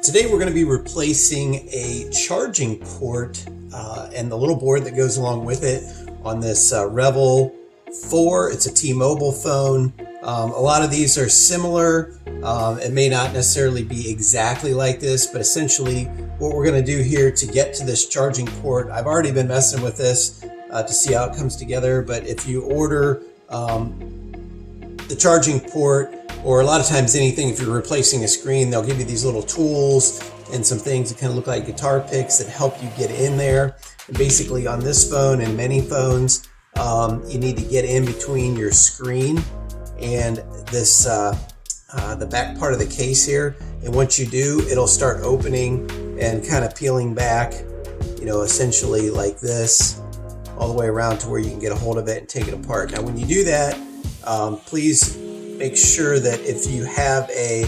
Today we're going to be replacing a charging port and the little board that goes along with it on this Revvl 4. It's a T-Mobile phone. A lot of these are similar. It may not necessarily be exactly like this, but essentially what we're going to do here to get to this charging port, I've already been messing with this to see how it comes together, but if you order the charging port, or a lot of times anything, if you're replacing a screen, they'll give you these little tools and some things that kind of look like guitar picks that help you get in there. And basically on this phone and many phones, you need to get in between your screen and this the back part of the case here. And once you do, it'll start opening and kind of peeling back, you know, essentially like this, all the way around to where you can get a hold of it and take it apart. Now, when you do that, please make sure that if you have a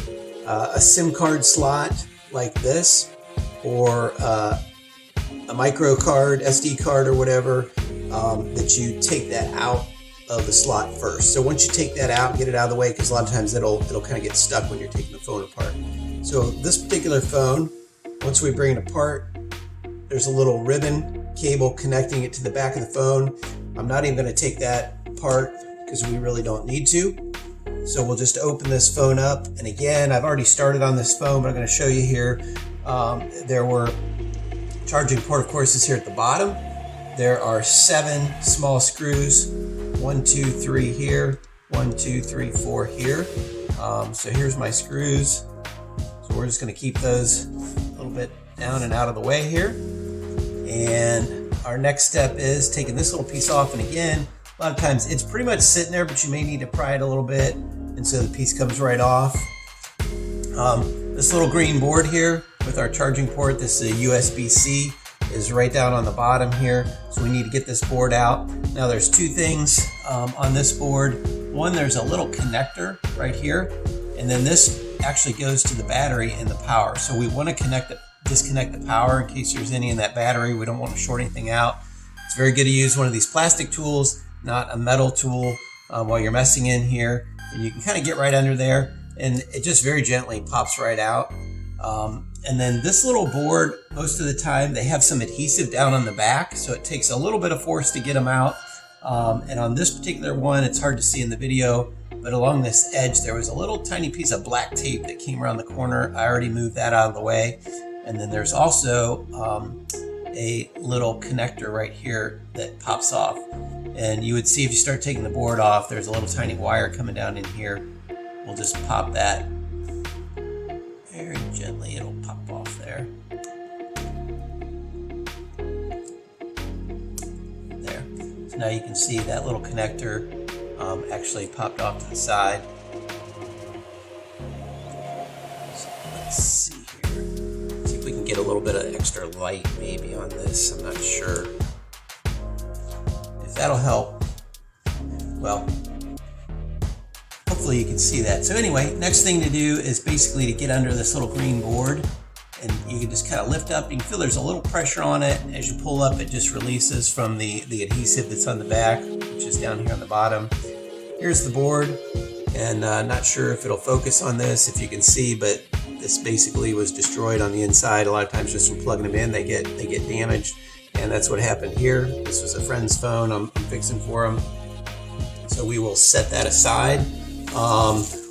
SIM card slot like this, or a micro card, SD card or whatever, that you take that out of the slot first. So once you take that out, get it out of the way, because a lot of times it'll kind of get stuck when you're taking the phone apart. So this particular phone, once we bring it apart, there's a little ribbon cable connecting it to the back of the phone. I'm not even going to take that apart because we really don't need to. So we'll just open this phone up. And again, I've already started on this phone, but I'm going to show you here. There were charging port, of course, is here at the bottom. There are 7 small screws, 1, 2, 3 here, 1, 2, 3, 4 here. So here's my screws. So we're just going to keep those a little bit down and out of the way here. And our next step is taking this little piece off. And again, a lot of times it's pretty much sitting there, but you may need to pry it a little bit, and so the piece comes right off. This little green board here with our charging port, this is a USB-C, is right down on the bottom here, so we need to get this board out. Now there's 2 things on this board. One, there's a little connector right here, and then this actually goes to the battery and the power. So we want to disconnect the power in case there's any in that battery. We don't want to short anything out. It's very good to use one of these plastic tools, not a metal tool, while you're messing in here. And you can kind of get right under there, and it just very gently pops right out. And then this little board, most of the time they have some adhesive down on the back, so it takes a little bit of force to get them out. And on this particular one, it's hard to see in the video, but along this edge there was a little tiny piece of black tape that came around the corner. I already moved that out of the way. And then there's also a little connector right here that pops off. And you would see if you start taking the board off, there's a little tiny wire coming down in here. We'll just pop that very gently. It'll pop off there. There. So now you can see that little connector actually popped off to the side. So let's see here. See if we can get a little bit of extra light maybe on this. I'm not sure. That'll help. Well, hopefully you can see that. So anyway, next thing to do is basically to get under this little green board, and you can just kind of lift up. You can feel there's a little pressure on it. As you pull up, it just releases from the adhesive that's on the back, which is down here on the bottom. Here's the board, and not sure if it'll focus on this, if you can see, but this basically was destroyed on the inside. A lot of times just from plugging them in, they get damaged. And that's what happened here. This was a friend's phone I'm fixing for him. So we will set that aside.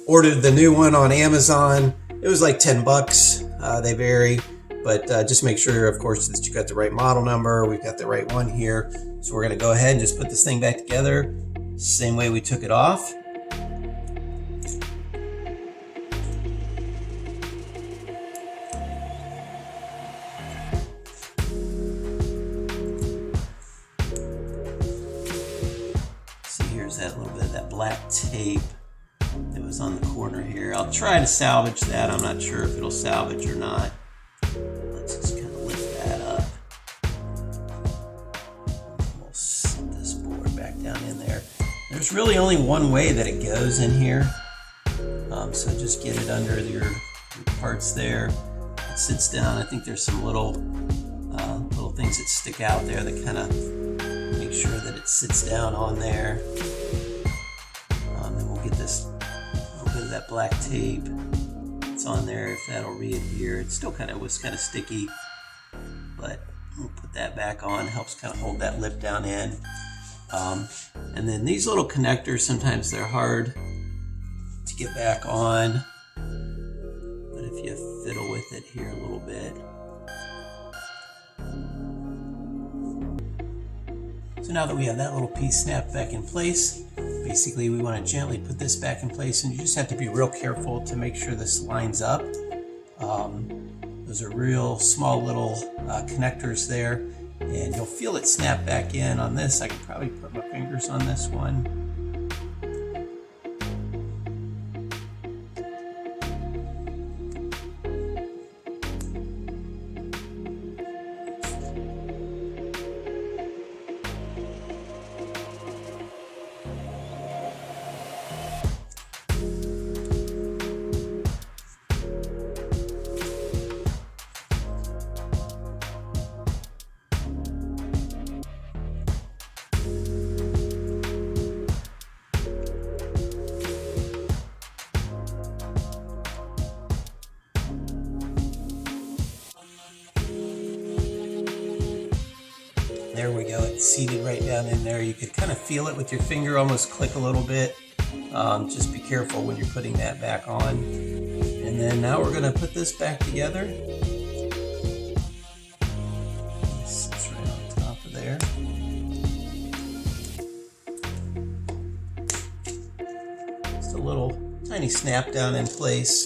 Ordered the new one on Amazon. It was like 10 bucks. They vary, but just make sure, of course, that you got the right model number. We've got the right one here. So we're gonna go ahead and just put this thing back together, same way we took it off. That little bit of that black tape that was on the corner here. I'll try to salvage that. I'm not sure if it'll salvage or not. Let's just kind of lift that up. We'll set this board back down in there. There's really only one way that it goes in here. So just get it under your parts there. It sits down. I think there's some little things that stick out there that kind of make sure that it sits down on there. Then we'll get this little bit of that black tape that's on there, if that'll re-adhere. It still was kind of sticky, but we'll put that back on. Helps kind of hold that lip down in. And then these little connectors, sometimes they're hard to get back on, but if you fiddle with it here a little bit. So now that we have that little piece snapped back in place, basically we want to gently put this back in place, and you just have to be real careful to make sure this lines up. Those are real small little connectors there, and you'll feel it snap back in on this. I can probably put my fingers on this one. There we go, it's seated right down in there. You could kind of feel it with your finger, almost click a little bit. Just be careful when you're putting that back on. And then now we're gonna put this back together. This sits right on top of there. Just a little tiny snap down in place.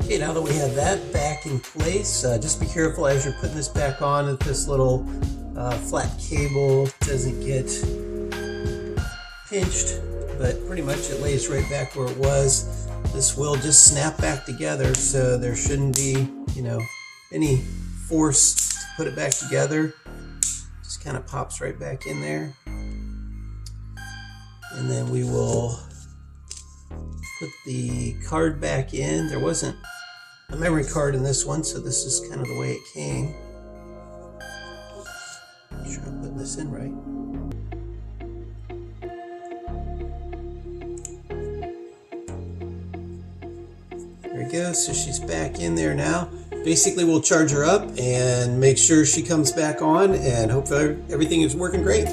Okay, now that we have that back in place, just be careful as you're putting this back on that this little flat cable doesn't get pinched, but pretty much it lays right back where it was. This will just snap back together, so there shouldn't be, any force to put it back together. Just kind of pops right back in there. And then we will put the card back in. There wasn't a memory card in this one, so this is kind of the way it came. Make sure I'm putting this in right. There we go, so she's back in there now. Basically, we'll charge her up and make sure she comes back on, and hopefully everything is working great.